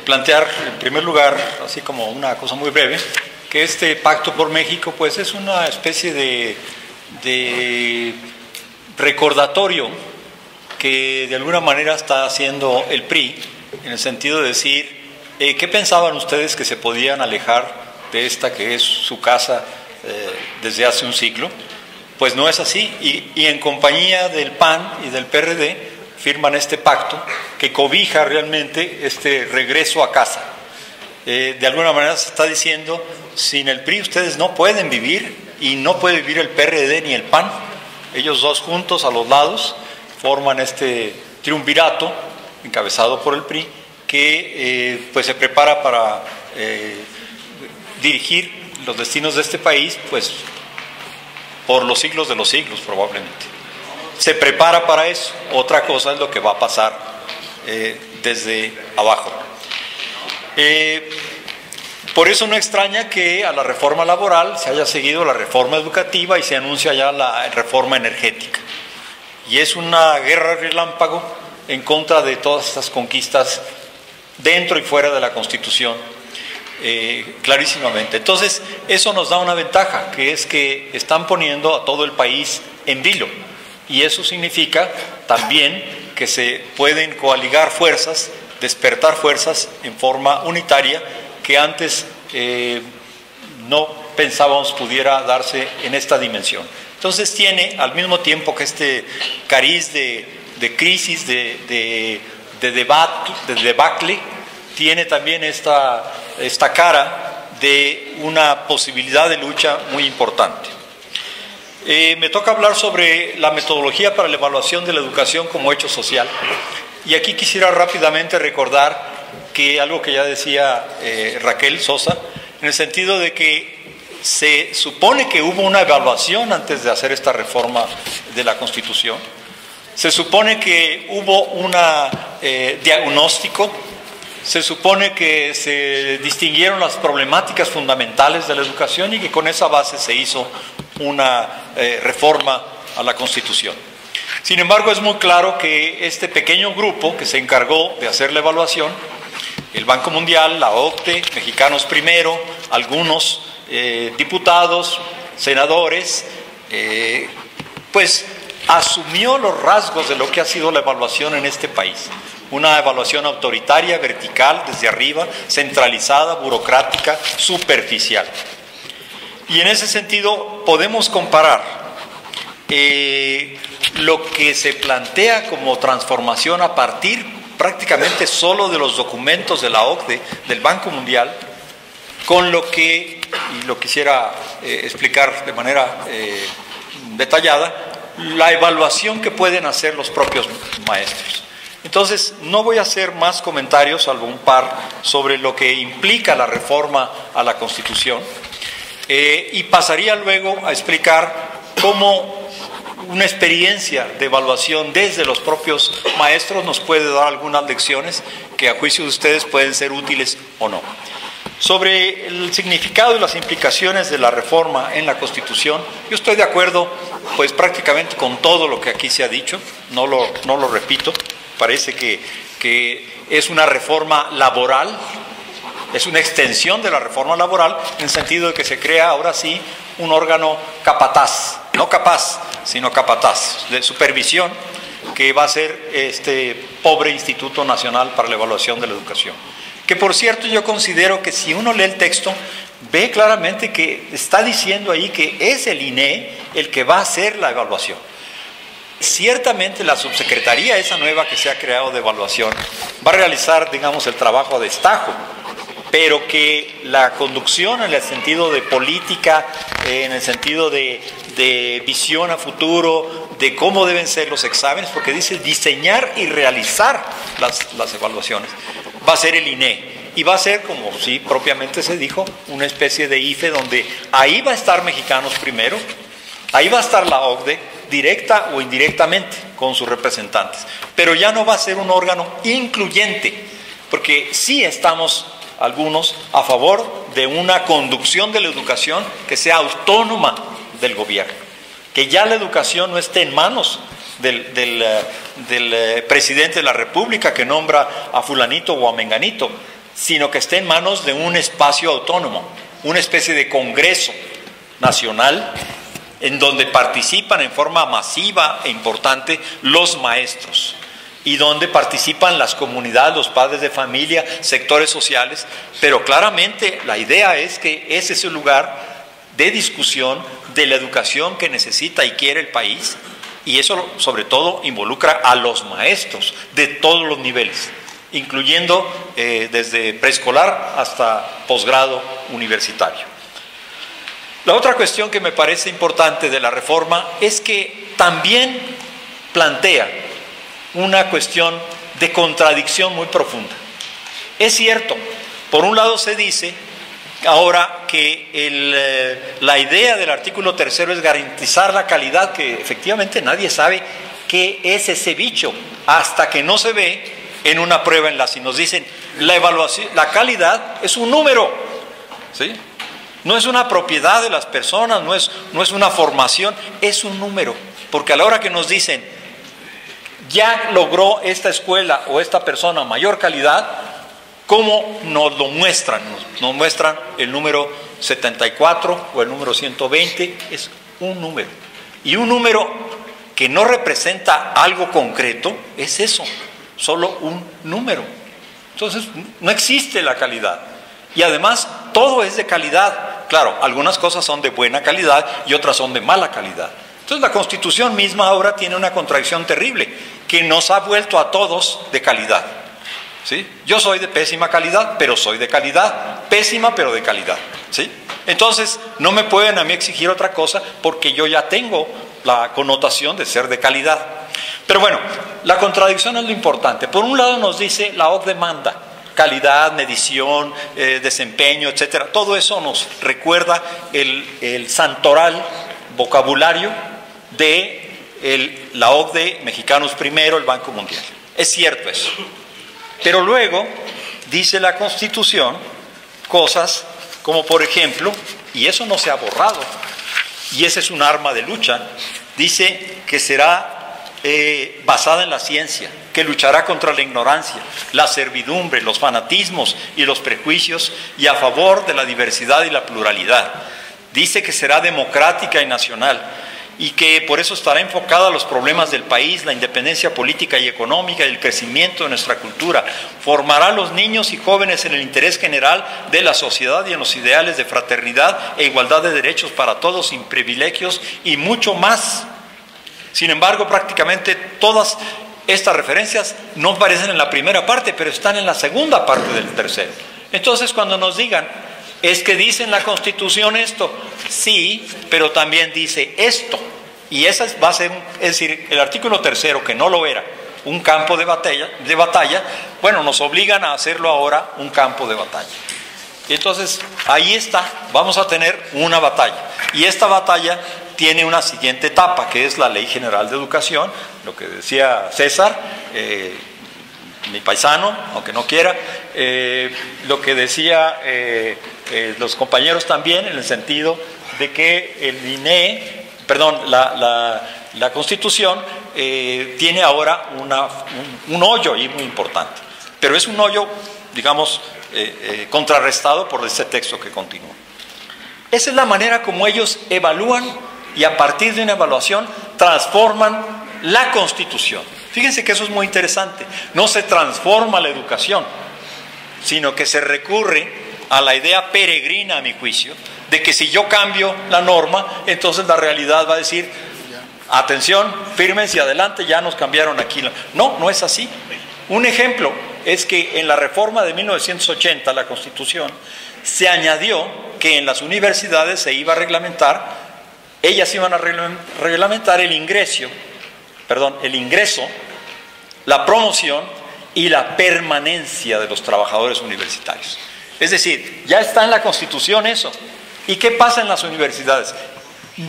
Plantear en primer lugar, así como una cosa muy breve, que este Pacto por México pues es una especie de recordatorio que de alguna manera está haciendo el PRI, en el sentido de decir, ¿qué pensaban ustedes que se podían alejar de esta que es su casa desde hace un siglo? Pues no es así, y en compañía del PAN y del PRD firman este pacto que cobija realmente este regreso a casa. De alguna manera se está diciendo, sin el PRI ustedes no pueden vivir, y no puede vivir el PRD ni el PAN. Ellos dos juntos a los lados forman este triunvirato encabezado por el PRI que pues se prepara para dirigir los destinos de este país pues por los siglos de los siglos probablemente. Se prepara para eso. Otra cosa es lo que va a pasar desde abajo. Por eso no extraña que a la reforma laboral se haya seguido la reforma educativa y se anuncia ya la reforma energética. Y es una guerra relámpago en contra de todas estas conquistas dentro y fuera de la Constitución, clarísimamente. Entonces, eso nos da una ventaja, que es que están poniendo a todo el país en vilo. Y eso significa también que se pueden coaligar fuerzas, despertar fuerzas en forma unitaria que antes no pensábamos pudiera darse en esta dimensión. Entonces tiene, al mismo tiempo que este cariz de crisis, de debacle, tiene también esta cara de una posibilidad de lucha muy importante. Me toca hablar sobre la metodología para la evaluación de la educación como hecho social. Y aquí quisiera rápidamente recordar que algo que ya decía Raquel Sosa, en el sentido de que se supone que hubo una evaluación antes de hacer esta reforma de la Constitución. Se supone que hubo un diagnóstico. Se supone que se distinguieron las problemáticas fundamentales de la educación y que con esa base se hizo una reforma a la Constitución. Sin embargo, es muy claro que este pequeño grupo que se encargó de hacer la evaluación, el Banco Mundial, la OCDE, Mexicanos Primero, algunos diputados, senadores, pues asumió los rasgos de lo que ha sido la evaluación en este país. Una evaluación autoritaria, vertical, desde arriba, centralizada, burocrática, superficial. Y en ese sentido podemos comparar lo que se plantea como transformación a partir prácticamente solo de los documentos de la OCDE, del Banco Mundial, con lo que, y lo quisiera explicar de manera detallada, la evaluación que pueden hacer los propios maestros. Entonces, no voy a hacer más comentarios, salvo un par, sobre lo que implica la reforma a la Constitución, y pasaría luego a explicar cómo una experiencia de evaluación desde los propios maestros nos puede dar algunas lecciones que a juicio de ustedes pueden ser útiles o no. Sobre el significado y las implicaciones de la reforma en la Constitución, yo estoy de acuerdo pues prácticamente con todo lo que aquí se ha dicho, no lo repito. Parece que es una reforma laboral, es una extensión de la reforma laboral, en el sentido de que se crea ahora sí un órgano capataz, no capaz, sino capataz, de supervisión, que va a ser este pobre Instituto Nacional para la Evaluación de la Educación. Que por cierto yo considero que si uno lee el texto, ve claramente que está diciendo ahí que es el INE el que va a hacer la evaluación. Ciertamente la subsecretaría esa nueva que se ha creado de evaluación va a realizar, digamos, el trabajo a destajo, pero que la conducción en el sentido de política, en el sentido de visión a futuro, de cómo deben ser los exámenes, porque dice diseñar y realizar las evaluaciones, va a ser el INE. Y va a ser, como sí propiamente se dijo, una especie de IFE donde ahí va a estar Mexicanos Primero, ahí va a estar la OCDE, directa o indirectamente, con sus representantes. Pero ya no va a ser un órgano incluyente, porque sí estamos algunos a favor de una conducción de la educación que sea autónoma del gobierno, que ya la educación no esté en manos del presidente de la República que nombra a fulanito o a menganito, sino que esté en manos de un espacio autónomo, una especie de congreso nacional en donde participan en forma masiva e importante los maestros y donde participan las comunidades, los padres de familia, sectores sociales, pero claramente la idea es que ese es el lugar de discusión de la educación que necesita y quiere el país, y eso sobre todo involucra a los maestros de todos los niveles, incluyendo desde preescolar hasta posgrado universitario. La otra cuestión que me parece importante de la reforma es que también plantea una cuestión de contradicción muy profunda. Es cierto, por un lado se dice ahora que la idea del artículo 3 es garantizar la calidad, que efectivamente nadie sabe qué es ese bicho hasta que no se ve en una prueba en la si nos dicen la evaluación, la calidad es un número, ¿sí? No es una propiedad de las personas, no es una formación, es un número, porque a la hora que nos dicen ya logró esta escuela o esta persona mayor calidad, ¿cómo nos lo muestran? Nos muestran el número 74 o el número 120, es un número. Y un número que no representa algo concreto es eso, solo un número. Entonces, no existe la calidad. Y además, todo es de calidad. Claro, algunas cosas son de buena calidad y otras son de mala calidad. Entonces, la Constitución misma ahora tiene una contradicción terrible, que nos ha vuelto a todos de calidad. ¿Sí? Yo soy de pésima calidad, pero soy de calidad. Pésima, pero de calidad. ¿Sí? Entonces, no me pueden a mí exigir otra cosa porque yo ya tengo la connotación de ser de calidad. Pero bueno, la contradicción es lo importante. Por un lado nos dice la OCDE manda calidad, medición, desempeño, etcétera. Todo eso nos recuerda el santoral vocabulario de la OCDE, Mexicanos Primero, el Banco Mundial. Es cierto eso. Pero luego dice la Constitución cosas como, por ejemplo, y eso no se ha borrado, y ese es un arma de lucha, dice que será basada en la ciencia, que luchará contra la ignorancia, la servidumbre, los fanatismos y los prejuicios, y a favor de la diversidad y la pluralidad. Dice que será democrática y nacional, y que por eso estará enfocada a los problemas del país, la independencia política y económica y el crecimiento de nuestra cultura. Formará a los niños y jóvenes en el interés general de la sociedad y en los ideales de fraternidad e igualdad de derechos para todos, sin privilegios y mucho más. Sin embargo, prácticamente todas estas referencias no aparecen en la primera parte, pero están en la segunda parte del tercero. Entonces, cuando nos digan, es que dice en la Constitución esto, sí, pero también dice esto. Y esa va a ser, es decir, el artículo 3, que no lo era un campo de batalla, bueno, nos obligan a hacerlo ahora un campo de batalla. Y entonces, ahí está, vamos a tener una batalla. Y esta batalla tiene una siguiente etapa, que es la Ley General de Educación, lo que decía César, mi paisano, aunque no quiera, lo que decía los compañeros también, en el sentido de que el INE, perdón, la Constitución tiene ahora un hoyo ahí muy importante, pero es un hoyo, digamos, contrarrestado por ese texto que continúa. Esa es la manera como ellos evalúan y a partir de una evaluación transforman la Constitución. Fíjense que eso es muy interesante. No se transforma la educación, sino que se recurre a la idea peregrina, a mi juicio, de que si yo cambio la norma, entonces la realidad va a decir, atención, fírmense y adelante, ya nos cambiaron aquí. No, no es así. Un ejemplo, es que en la reforma de 1980, la Constitución, se añadió que en las universidades se iba a reglamentar, ellas iban a reglamentar el ingreso, la promoción y la permanencia de los trabajadores universitarios. Es decir, ya está en la Constitución eso. ¿Y qué pasa en las universidades?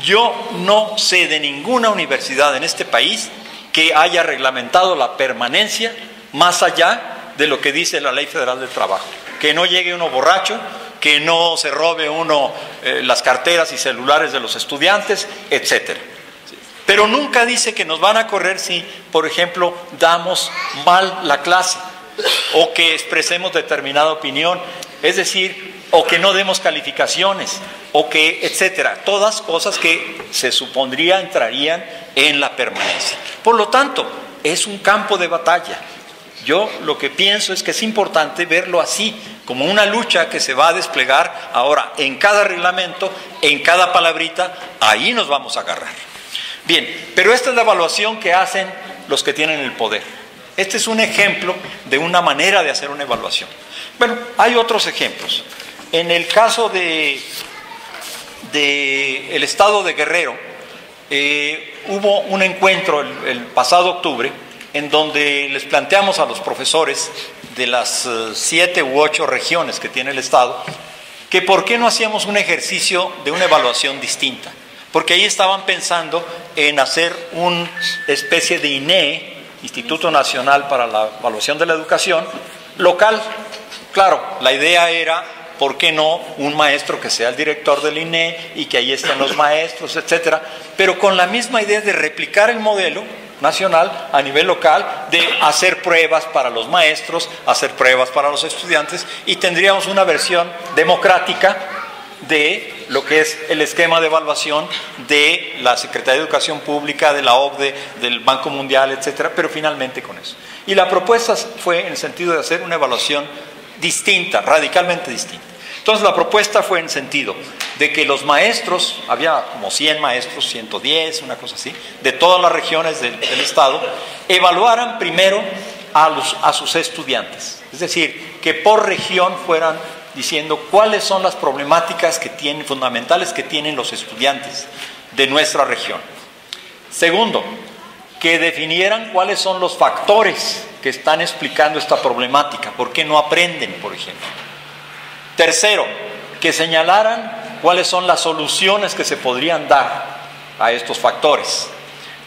Yo no sé de ninguna universidad en este país que haya reglamentado la permanencia más allá de lo que dice la Ley Federal del Trabajo. Que no llegue uno borracho, que no se robe uno las carteras y celulares de los estudiantes, etc. Pero nunca dice que nos van a correr si, por ejemplo, damos mal la clase o que expresemos determinada opinión, es decir, o que no demos calificaciones, o que, etcétera, todas cosas que se supondría entrarían en la permanencia. Por lo tanto, es un campo de batalla. Yo lo que pienso es que es importante verlo así, como una lucha que se va a desplegar ahora en cada reglamento, en cada palabrita, ahí nos vamos a agarrar. Bien, pero esta es la evaluación que hacen los que tienen el poder. Este es un ejemplo de una manera de hacer una evaluación. Bueno, hay otros ejemplos. En el caso del estado de Guerrero, hubo un encuentro el pasado octubre en donde les planteamos a los profesores de las 7 u 8 regiones que tiene el estado que por qué no hacíamos un ejercicio de una evaluación distinta, porque ahí estaban pensando en hacer una especie de INEE, Instituto Nacional para la Evaluación de la Educación, local. Claro, la idea era, ¿por qué no un maestro que sea el director del INEE y que ahí estén los maestros, etcétera? Pero con la misma idea de replicar el modelo nacional a nivel local, de hacer pruebas para los maestros, hacer pruebas para los estudiantes, y tendríamos una versión democrática de lo que es el esquema de evaluación de la Secretaría de Educación Pública, de la OCDE, del Banco Mundial, etcétera, pero finalmente con eso. Y la propuesta fue en el sentido de hacer una evaluación distinta, radicalmente distinta. Entonces la propuesta fue en el sentido de que los maestros, había como 100 maestros, 110, una cosa así, de todas las regiones del estado, evaluaran primero a sus estudiantes. Es decir, que por región fueran diciendo cuáles son las problemáticas fundamentales que tienen los estudiantes de nuestra región. Segundo, que definieran cuáles son los factores que están explicando esta problemática, por qué no aprenden, por ejemplo. Tercero, que señalaran cuáles son las soluciones que se podrían dar a estos factores.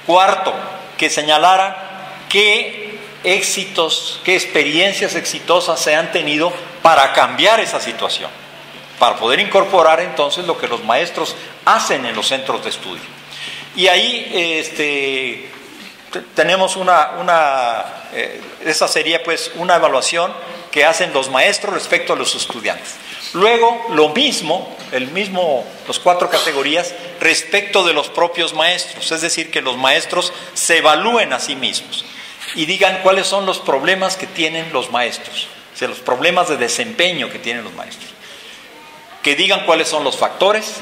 Cuarto, que señalaran qué éxitos, qué experiencias exitosas se han tenido para cambiar esa situación, para poder incorporar entonces lo que los maestros hacen en los centros de estudio. Y ahí tenemos esa sería pues una evaluación que hacen los maestros respecto a los estudiantes. Luego, los 4 categorías respecto de los propios maestros, es decir, que los maestros se evalúen a sí mismos y digan cuáles son los problemas que tienen los maestros, o sea, los problemas de desempeño que tienen los maestros. Que digan cuáles son los factores,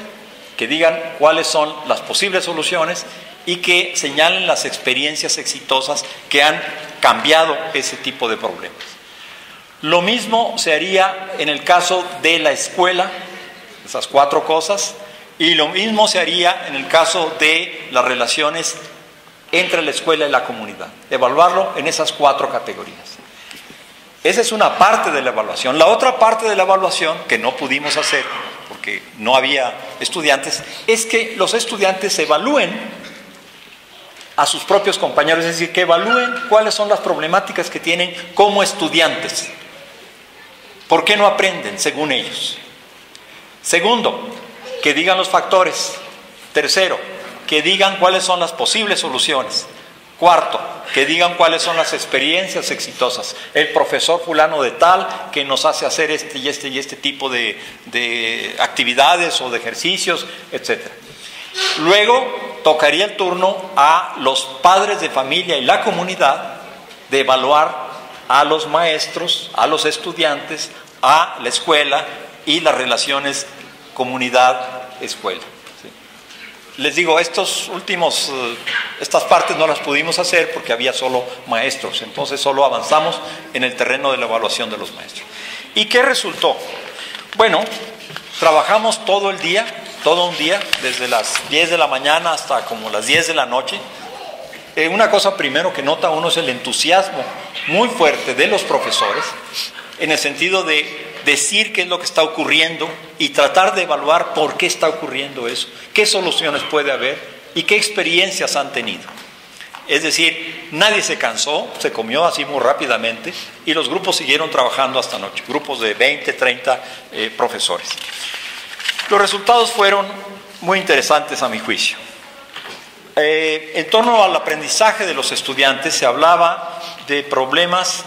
que digan cuáles son las posibles soluciones y que señalen las experiencias exitosas que han cambiado ese tipo de problemas. Lo mismo se haría en el caso de la escuela, esas 4 cosas, y lo mismo se haría en el caso de las relaciones entre la escuela y la comunidad, evaluarlo en esas 4 categorías. Esa es una parte de la evaluación. La otra parte de la evaluación, que no pudimos hacer porque no había estudiantes, es que los estudiantes evalúen a sus propios compañeros, es decir, que evalúen cuáles son las problemáticas que tienen como estudiantes. ¿Por qué no aprenden según ellos? Segundo, que digan los factores. Tercero, que digan cuáles son las posibles soluciones. Cuarto, que digan cuáles son las experiencias exitosas. El profesor fulano de tal que nos hace hacer este y este tipo de actividades o de ejercicios, etc. Luego tocaría el turno a los padres de familia y la comunidad de evaluar a los maestros, a los estudiantes, a la escuela y las relaciones comunidad-escuela. ¿Sí? Les digo, estas partes no las pudimos hacer porque había solo maestros, entonces solo avanzamos en el terreno de la evaluación de los maestros. ¿Y qué resultó? Bueno, trabajamos todo un día, desde las 10 de la mañana hasta como las 10 de la noche. Una cosa primero que nota uno es el entusiasmo muy fuerte de los profesores, en el sentido de decir qué es lo que está ocurriendo y tratar de evaluar por qué está ocurriendo eso, qué soluciones puede haber y qué experiencias han tenido. Es decir, nadie se cansó, se comió así muy rápidamente y los grupos siguieron trabajando hasta noche, grupos de 20, 30 profesores. Los resultados fueron muy interesantes a mi juicio. En torno al aprendizaje de los estudiantes se hablaba de problemas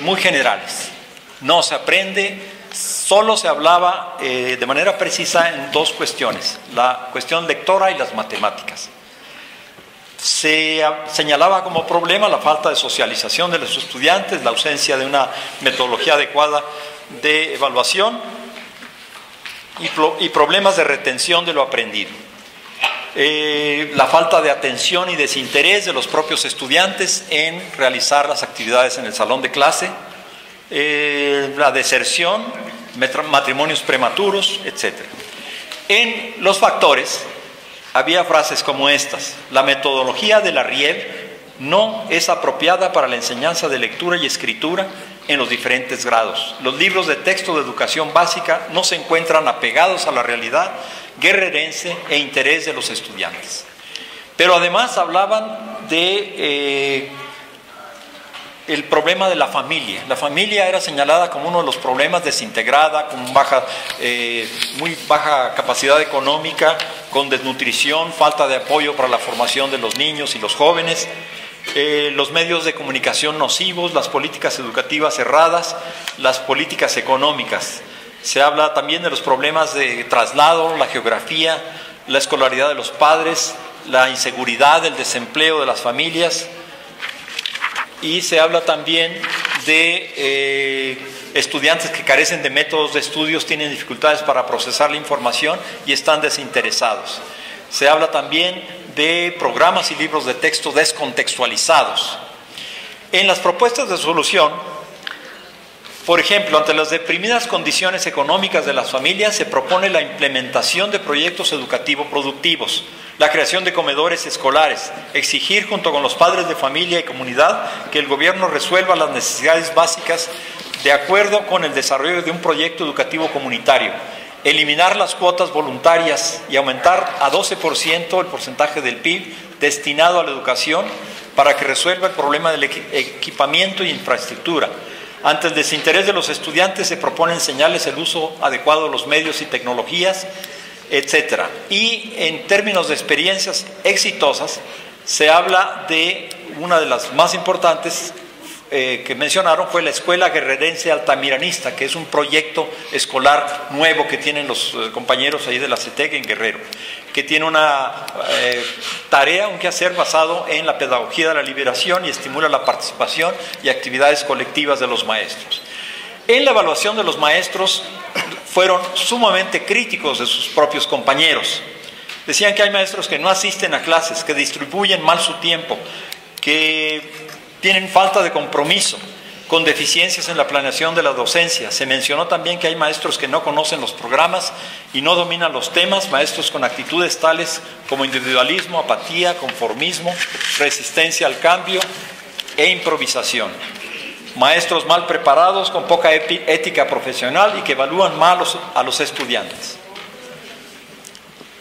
muy generales. No se aprende, solo se hablaba de manera precisa en dos cuestiones, la cuestión lectora y las matemáticas. Se señalaba como problema la falta de socialización de los estudiantes, la ausencia de una metodología adecuada de evaluación y problemas de retención de lo aprendido. La falta de atención y desinterés de los propios estudiantes en realizar las actividades en el salón de clase, la deserción, matrimonios prematuros, etc. En los factores había frases como estas: la metodología de la RIEV no es apropiada para la enseñanza de lectura y escritura en los diferentes grados. Los libros de texto de educación básica no se encuentran apegados a la realidad guerrerense e interés de los estudiantes. Pero además hablaban de el problema de la familia. La familia era señalada como uno de los problemas, desintegrada, con muy baja capacidad económica, con desnutrición, falta de apoyo para la formación de los niños y los jóvenes, los medios de comunicación nocivos, las políticas educativas cerradas, las políticas económicas. Se habla también de los problemas de traslado, la geografía, la escolaridad de los padres, la inseguridad, el desempleo de las familias. Y se habla también de estudiantes que carecen de métodos de estudios, tienen dificultades para procesar la información y están desinteresados. Se habla también de programas y libros de texto descontextualizados. En las propuestas de solución, por ejemplo, ante las deprimidas condiciones económicas de las familias, se propone la implementación de proyectos educativos productivos, la creación de comedores escolares, exigir junto con los padres de familia y comunidad que el gobierno resuelva las necesidades básicas de acuerdo con el desarrollo de un proyecto educativo comunitario, eliminar las cuotas voluntarias y aumentar a 12% el porcentaje del PIB destinado a la educación para que resuelva el problema del equipamiento y infraestructura. Ante el desinterés de los estudiantes se propone enseñarles el uso adecuado de los medios y tecnologías, etc. Y en términos de experiencias exitosas, se habla de una de las más importantes que mencionaron, fue la Escuela Guerrerense Altamiranista, que es un proyecto escolar nuevo que tienen los compañeros ahí de la CETEC en Guerrero, que tiene una tarea, un quehacer basado en la pedagogía de la liberación y estimula la participación y actividades colectivas de los maestros. En la evaluación de los maestros fueron sumamente críticos de sus propios compañeros. Decían que hay maestros que no asisten a clases, que distribuyen mal su tiempo, que tienen falta de compromiso, con deficiencias en la planeación de la docencia. Se mencionó también que hay maestros que no conocen los programas y no dominan los temas, maestros con actitudes tales como individualismo, apatía, conformismo, resistencia al cambio e improvisación. Maestros mal preparados, con poca ética profesional y que evalúan mal a los estudiantes.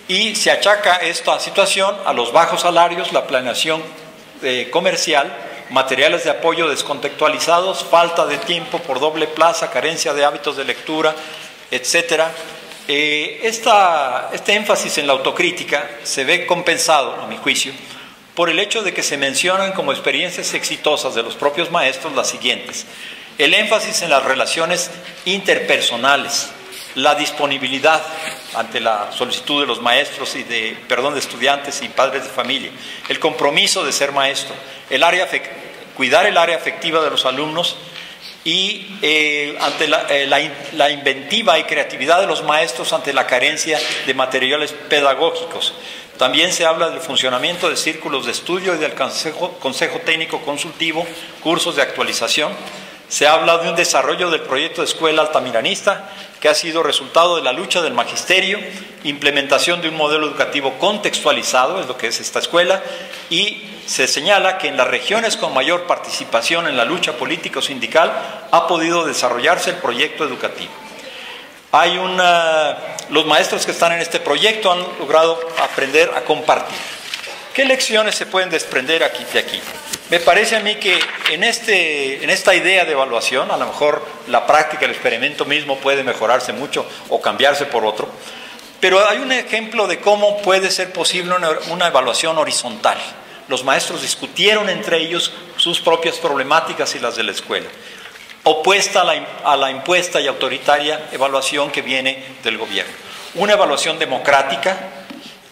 Y se achaca esta situación a los bajos salarios, la planeación comercial, materiales de apoyo descontextualizados, falta de tiempo por doble plaza, carencia de hábitos de lectura, etc. Este énfasis en la autocrítica se ve compensado, a mi juicio, por el hecho de que se mencionan como experiencias exitosas de los propios maestros las siguientes: el énfasis en las relaciones interpersonales, la disponibilidad ante la solicitud de los maestros y de estudiantes y padres de familia, el compromiso de ser maestro, cuidar el área afectiva de los alumnos y ante la inventiva y creatividad de los maestros ante la carencia de materiales pedagógicos. También se habla del funcionamiento de círculos de estudio y del consejo técnico consultivo, cursos de actualización. Se habla de un desarrollo del proyecto de escuela altamiranista que ha sido resultado de la lucha del magisterio, implementación de un modelo educativo contextualizado, es lo que es esta escuela, y se señala que en las regiones con mayor participación en la lucha político-sindical ha podido desarrollarse el proyecto educativo. Los maestros que están en este proyecto han logrado aprender a compartir. ¿Qué lecciones se pueden desprender de aquí? Me parece a mí que en esta idea de evaluación, a lo mejor la práctica, el experimento mismo puede mejorarse mucho o cambiarse por otro, pero hay un ejemplo de cómo puede ser posible una evaluación horizontal. Los maestros discutieron entre ellos sus propias problemáticas y las de la escuela, opuesta a la impuesta y autoritaria evaluación que viene del gobierno. Una evaluación democrática,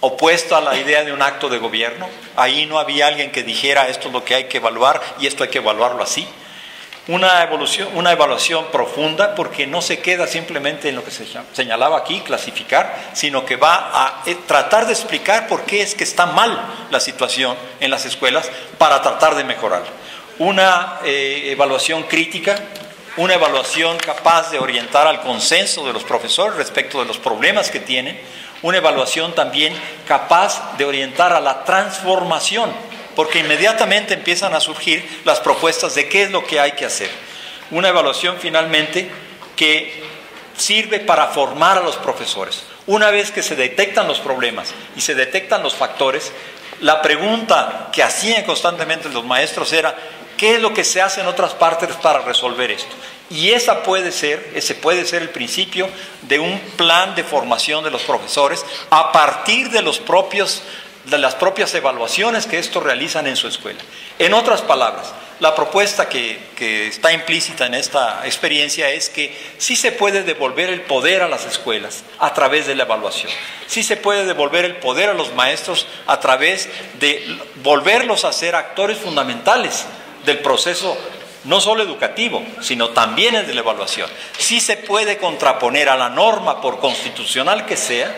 opuesta a la idea de un acto de gobierno. Ahí no había alguien que dijera esto es lo que hay que evaluar y esto hay que evaluarlo así. Una evaluación profunda, porque no se queda simplemente en lo que se señalaba aquí, clasificar, sino que va a tratar de explicar por qué es que está mal la situación en las escuelas para tratar de mejorar. Una evaluación crítica, una evaluación capaz de orientar al consenso de los profesores respecto de los problemas que tienen, una evaluación también capaz de orientar a la transformación, porque inmediatamente empiezan a surgir las propuestas de qué es lo que hay que hacer. Una evaluación finalmente que sirve para formar a los profesores. Una vez que se detectan los problemas y se detectan los factores, la pregunta que hacían constantemente los maestros era ¿qué es lo que se hace en otras partes para resolver esto? Y ese puede ser el principio de un plan de formación de los profesores a partir de las propias evaluaciones que estos realizan en su escuela. En otras palabras, la propuesta que está implícita en esta experiencia es que sí se puede devolver el poder a las escuelas a través de la evaluación. Sí se puede devolver el poder a los maestros a través de volverlos a ser actores fundamentales del proceso no solo educativo, sino también el de la evaluación. Sí se puede contraponer a la norma, por constitucional que sea,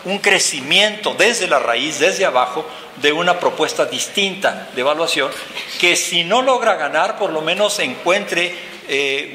un crecimiento desde la raíz, desde abajo, de una propuesta distinta de evaluación, que si no logra ganar, por lo menos encuentre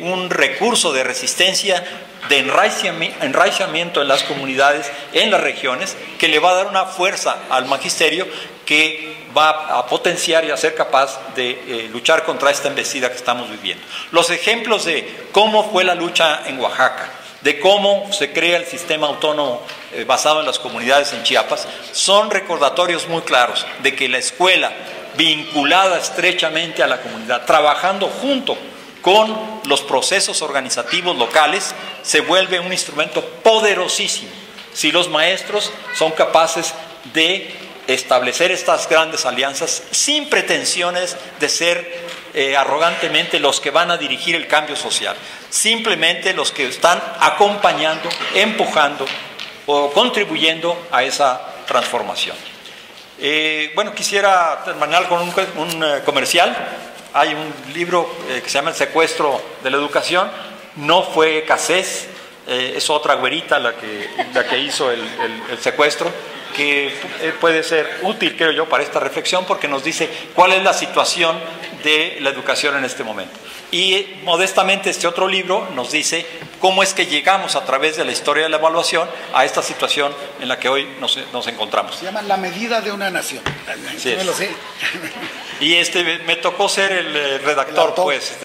un recurso de resistencia, de enraizamiento en las comunidades, en las regiones, que le va a dar una fuerza al magisterio que va a potenciar y a ser capaz de luchar contra esta embestida que estamos viviendo. Los ejemplos de cómo fue la lucha en Oaxaca, de cómo se crea el sistema autónomo basado en las comunidades en Chiapas, son recordatorios muy claros de que la escuela, vinculada estrechamente a la comunidad, trabajando junto con los procesos organizativos locales, se vuelve un instrumento poderosísimo si los maestros son capaces de establecer estas grandes alianzas sin pretensiones de ser arrogantemente los que van a dirigir el cambio social, simplemente los que están acompañando, empujando o contribuyendo a esa transformación. Quisiera terminar con un comercial. Hay un libro que se llama El secuestro de la educación. No fue Cassés, es otra güerita la que hizo el secuestro, que puede ser útil, creo yo, para esta reflexión, porque nos dice cuál es la situación de la educación en este momento. Y modestamente este otro libro nos dice cómo es que llegamos a través de la historia de la evaluación a esta situación en la que hoy nos encontramos. Se llama La medida de una nación. Sí, me lo sé. Y me tocó ser el redactor, pues.